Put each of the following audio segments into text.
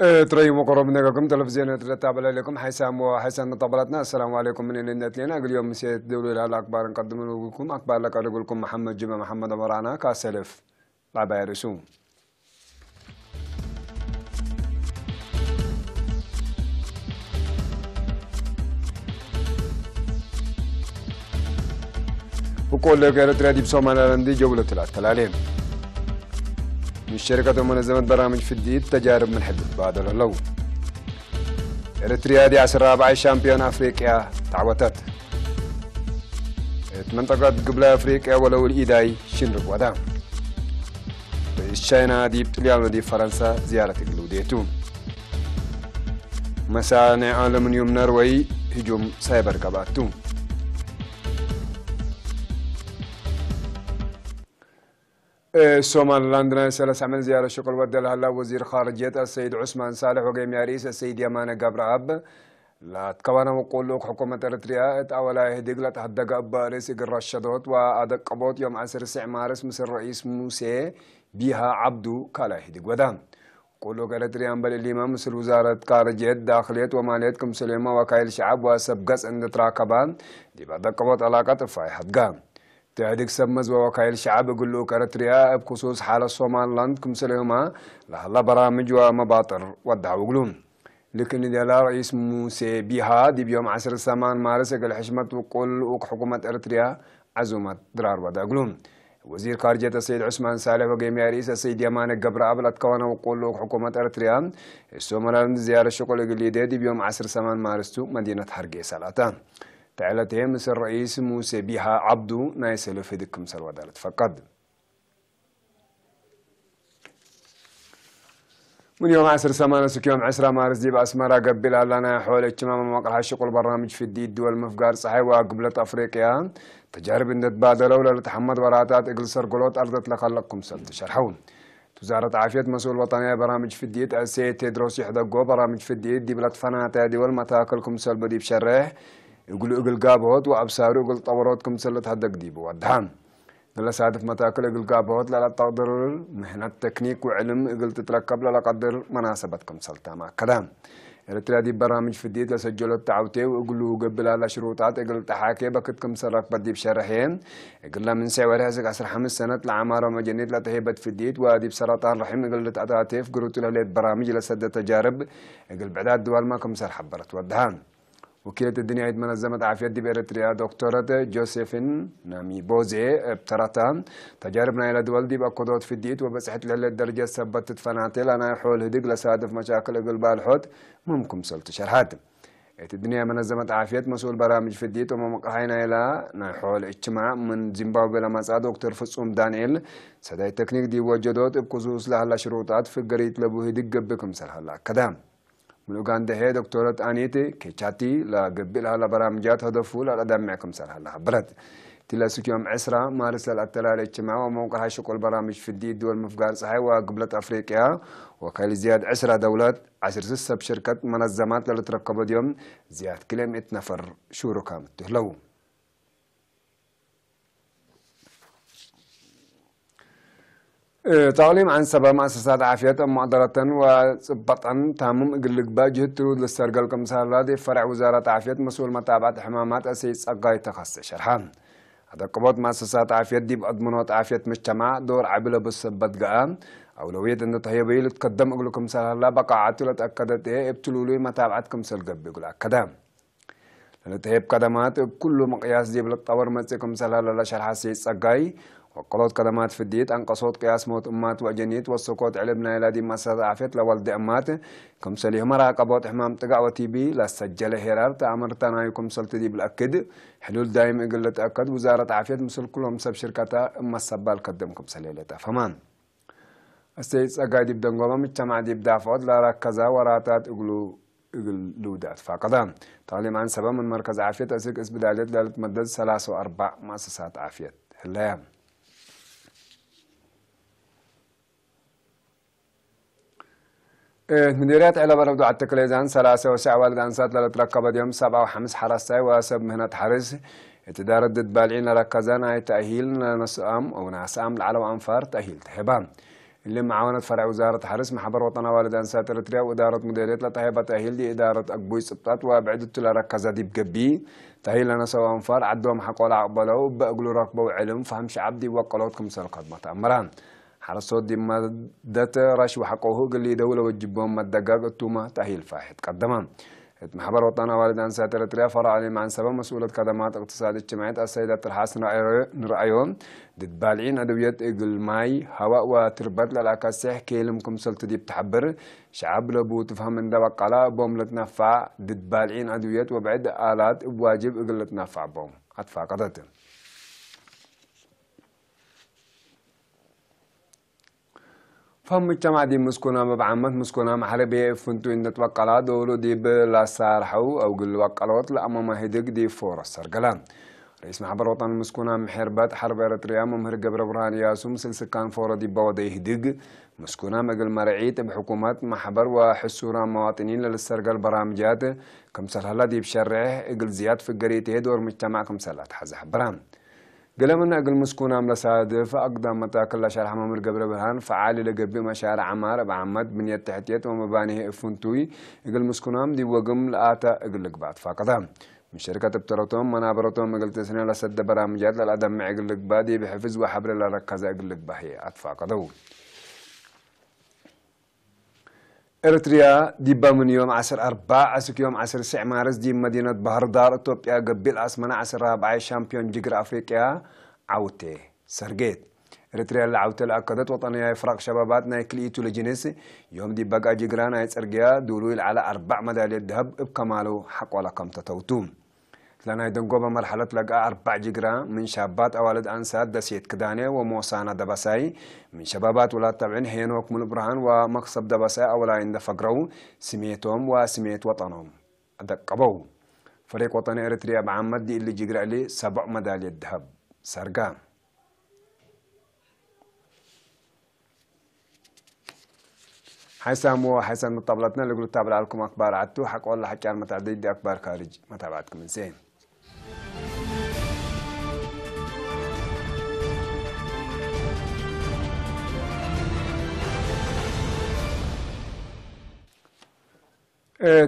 تري مقرب نجاكم تلفزيون تتابع لكم حيسام طبلتنا. السلام عليكم من النت لنا اليوم مسيت دولة الأخبار نقدم لكم أخبار لك أقول لكم محمد جمع محمد أمرانا كاسلف بابا يرسوم وكل غير ترادي بسومالاندي جولة العالم من شركة منظمة برامج في الديد تجارب من حدود بادر اللو إريتريا دي 14 شامبيون أفريقيا تعوتت منطقة قبل أفريقيا ولو الإيداي شنرق ودام الشاينا دي بتليان دي فرنسا زيارة قلوديتو مسانع ألمنيوم نروي هجوم سايبر كباتو سوماليلاند سلس عمل زيارة شكر ودل هلا وزير خارجية السيد عثمان صالح وقيم ياريس السيد يمان قبرعب لا تكوانا وقول لك حكومة إريتريا أولا يهدق لا تهدق أباريس الرشادات وأدق قبوت يوم 10 مارس مصر رئيس موسى بيها عبدو كالا يهدق ودام قول لك إريتريا بل الإمام مصر وزارة خارجية داخلية ومالية كمسلمة وكايل شعب وسبقس عند تراكبان دي بعد قبوت علاقات فايحة قام تهديك سمز ووكايل شعب يقول له إريتريا بخصوص حالة سوماليلاند كمسلمة لهلا برامج ومباطر ودعوا يقولون لكن إذا لا رئيس موسى بيها دي بيوم 10 مارس قال حشمة وقول حكومة إريتريا عزومة درار ودا يقولون وزير خارجية السيد عثمان صالح وقيم ياريس السيد يمان القبر أبلت كوانا وقول حكومة إريتريا السوماليلاند زيارة شغل اللي دي بيوم 10 مارس مدينة حرقية سلاتان تعالتهم مصر رئيس موسى بيها عبدو نايسلو في دكم سر ودالت فقد من يوم 10 مارس يوم 10 مارس دي بأسمرة قبل لنا حول اجتماع مقرها شغل برنامج في الديد دول مفقار صحي وقبلة أفريقيا تجارب نتبادلوا لتحمد وراتات إقل سرقلوت أرضت لخلقكم سلت شرحون وزارة عافية مسؤول وطنية برامج في الديد السيد تدروس يحدقوا برامج في الديد دي بلد فناتا دول متاكلكم سلب دي بشرح يقولوا إقل قابوت وأبصاروا إقل طوراتكم سلت هدق ديبو ودهان قال سادف متاكل إقل قابوت لا تقدر مهنة تكنيك وعلم إقل تتركب لا قدر مناسبتكم سلتا مع كلام إريتريا دي برامج في الديد لسجلوا التعوتي ويقولوا قبل على شروطات إقل تحاكي بكتكم سرق بدي بشرحين إقل من سعر هزق 15 سنة لعمارة مجانيت لا تهيبت في الديد وادي بسرطان رحم إقل تأتاتيف قروت له برامج لسد تجارب إقل بعداد دول ما كم سر حبرت ودهان وكيلة الدنيا عيد منظمة عافية دي بإريتريا دكتورة جوزيفين نامي بوزي ابترتان تجاربنا إلى دول دي بقضوت في الديت وبسحت لها الدرجة سبتت فناتل أنا يحول هدق لسادف مشاكل قلب الحوت ممكن سلط شرحات الدنيا منظمة عافية مسؤول برامج في الديت ومقحينا إلى نحول اجتماع من زيمبابوي لما سعى دكتور فصوم دانييل سداي تكنيك دي وجدوت بخصوص لها شروطات في قريت لبو هدق بكم سلها كدام من أوغندا هي دكتورة أنيتي كيتشاتي لا قبلها لبرامجات هدفوا لا دمعكم سرها لها برد تلاسك يوم 10 مارس للأتلال اجتماع وموقعها شكل برامج في الديد دول مفقار صحي وقبلة أفريقيا وكال زياد 10 دولات 10 سب شركة منظمات للتركب اليوم زياد كلمة نفر شركاء متهلو تعليم عن سبع مؤسسات عافية معضلة وصبطا تامم إقلق باجهد ترود للسرقل كمسار فرع وزارة عافية مسؤول متابعة حمامات أسيس أقاي تخص شرحان هذا قبض مؤسسات عافية دي بأضمنات عافية مجتمع دور عبلة بالسبت قام أولوية أن تهيبي لتقدم أقلكم سهلا بقى عاتلة أكدت ابتلوا لي متابعتكم سلقب يقول أكدام لنتهيب قدمات كل مقياس دي بالتطور مسيكم سهلا لشرح أسيس أقاي وقلت قدمات في الديت أنقصت قياس موت أمات وجنيت والسقوط علمنا إلى دي مسألة عافيت لولد أمات كم سليه مراقبات إحمام تقع وتيبي لا سجل هرار تأمر تنايكم سلط دي بالأكد حلول دائم يقول تأكد وزارة عافية مسل كلهم سب شركتها أما السبال قدمكم سليلتها فمان السيس أقايد بدنقوما مجتمع دي بدافعات لا ركزا وراتات يقولوا دات فقدام تعليم عن سبب من مركز عافية أسيق إسبداليات لالت مدد 3 و4 مؤسسات عافية هلايام مديريات على برد على التكليزان 3 وسع والد أنسات لتركب اليوم 7 و5 حرسة وسب مهنة حرس يتداردد بالعين لركزان أي تأهيل نسام أو ناسام لعلو أنفار تأهيل تهبان اللي معاونة فرع وزارة حرس محبر وطن والد أنسات إريتريا وإدارة مديرية لطهيبة تأهيل دي إدارة أقبوي سبطات وابعدت لركزة دي بقبي تأهيل لنا سوا أنفار عدوهم حقول عقبلو بأقلوا ركبوا علم فهم شعب وقلوتكم سلقات متأمران حرصوت دي مدت راش وحقوه قل لي دولة وجبهم مدقاق التومة تأهيل فاحد قدمان محبر وطن والد أنسات إريتريا فرع عليهم عن سبب مسؤولة خدمات اقتصاد اجتماعية السيدة ترحاس نرأيهم دد بالعين أدوية إقل ماي هواء وتربط للأكاسح كيلمكم سلط دي بتحبر شعب لبو تفهم من دوق على بوم لتنفع دد بالعين أدوية وبعد آلات بواجب إقل لتنفع بوم أدفع قدرت فهم مجتمع دي مسكونا مبعمت مسكونا محربية فنتو إن توقعلا دولو دي بلا سارحو أو قل وقالوت لأمام هيدق دي فورس سرقلان رئيس محبر وطن المسكونة محربات حرب إريتريا ممهر قبر برهان ياسو مسل سكان فورة دي بوضي هدق مسكونة مقل مرعيت بحكومات محبر وحسورا مواطنين للسرقل برامجات كمسل هلا دي بشرعه اقل زياد في قريته دور مجتمع كمسلات حز حبران قلمنا اقل مسكونة ملسادف أقدم متاكل شارع ممهر قبر برهان فعالي لقبي مشارع عمار بعمد بنية تحتيات ومبانيه افنتوي اقل مسكونة دي وقم لآتا اقل لقبات فاقدام من شركة بترتهم منابرتهم مقلت سنة لسد برامجات للأدم معقل لك بادي بحفظ وحبر لركز أقل لك بحي أطفا قدو إريتريا ديبا من يوم 10/4 أسك يوم 10 مارس دي مدينة بهردار إثيوبيا قبل أسمنا 10 شامبيون جيجر أفريقيا عوتي سرقيت إريتريا اللي عوتي لأكدت وطنية إفراق شباباتنا يكليتو لجنس يوم دي بقى جيجرانا يتسرقيا دولويل على 4 ميداليات ذهب بكماله حق ولا كم تتوتوم لنا يدنقوبة مرحلة لقى 4 جيجرا من شابات أوالد أنسات دسيت كدانية وموسانا دبساي من شبابات ولاد تبعين هينوك من برهان ومقصب دبساي أولا عند فقروا سميتهم وسميت وطنهم أدقبوا فريق وطني إريتريا بعمد دي اللي جيجرا لي 7 ميدالية ذهب سرقا حيسام وحيسان مطابلتنا اللي قلت تابع لكم أخبار عدتو حق والله حكي عن متعدد دي أخبار خارج متابعتكم من سين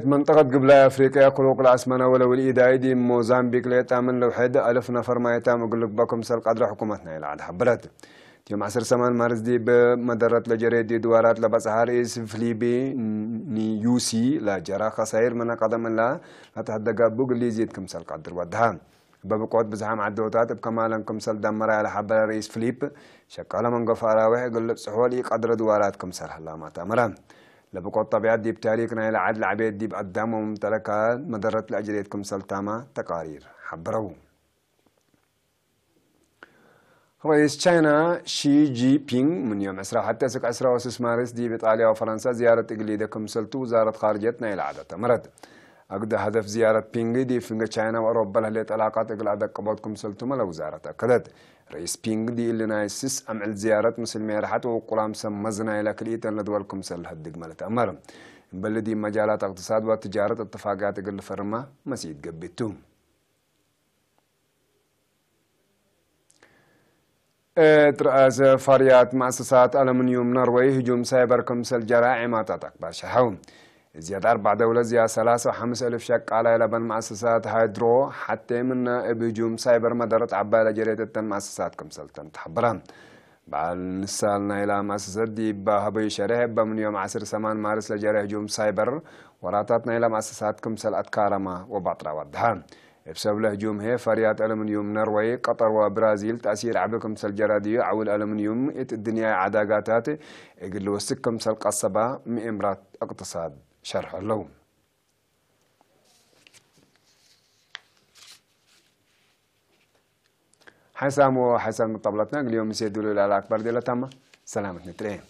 منطقة قبل أفريقيا قلوق العسمنة ولو الإيداي دي موزامبيق ليتامن لو حد 1000 نفر ما يتام أقول لك بكم سل قدر حكومتنا إلى عاد حبرت يوم 10 مارس دي بمدرت لجريد دي دوارات لبسهار إس فليبي نيوسي لجرا خسائر من قدم لا تهدق بوق اللي يزيد كم سل قدر ودها بقعد بزحام عدوتات بكمالا كم سل دمر على حبر رئيس فليب شكالا من قفارا وحي يقول لك سحولي قدر دوارات كم سل هلا ما تامران لبقوت طبيعات دي بتاريخنا إلى عدل عبيد دي بقدام وممتلكات مدرت لأجريتكم سلطامة تقارير حبروا رئيس تشاينا شي جي بينغ من يوم 10 حتى 10 مارس دي بإيطاليا وفرنسا زيارة إقليدكم سلطو وزارة خارجيتنا إلى عدد تمرد أقد هدف زيارة بينغ دي فينغ تشاينا وأوروبا لهلية علاقات إقلادك قبضكم سلطو ملا وزارة أكدت رئيس بينغ دي اللي نايسس أمعل زيارة مسلمية رحت وقلام سمزنا إلى كليتا لدولكم سل هدق ملت أمر بلدي مجالات اقتصاد وتجارة اتفاقات إقل فرما مسيد قبتهم رئاس فاريات مؤسسات ألمنيوم نروي هجوم سايبر كمسل جرائم أكبر شحوم زيادة 4 دولة زيادة 3 و5 ألف شك على لبن مؤسسات هيدرو حتى من بهجوم سايبر مدرت عبالة جريدة مؤسسات كمسل تحبران بعد نسالنا إلى مؤسسات دي بهبي شرح من يوم 10 مارس لجري هجوم سايبر وراتاتنا إلى مؤسسات كمسل أتكارما وبطرة ودهان بسبب الهجوم هي فريات ألمنيوم نروي قطر وبرازيل تأثير عبكم سل جرادية أو الألمنيوم الدنيا عداقاتات يقولوا سكم سل قصبة مئمرات اقتصاد شرح اللون حسام وحسام مطبلتنا اليوم يسيدوا له الأكبر دي لتامة سلامة نترين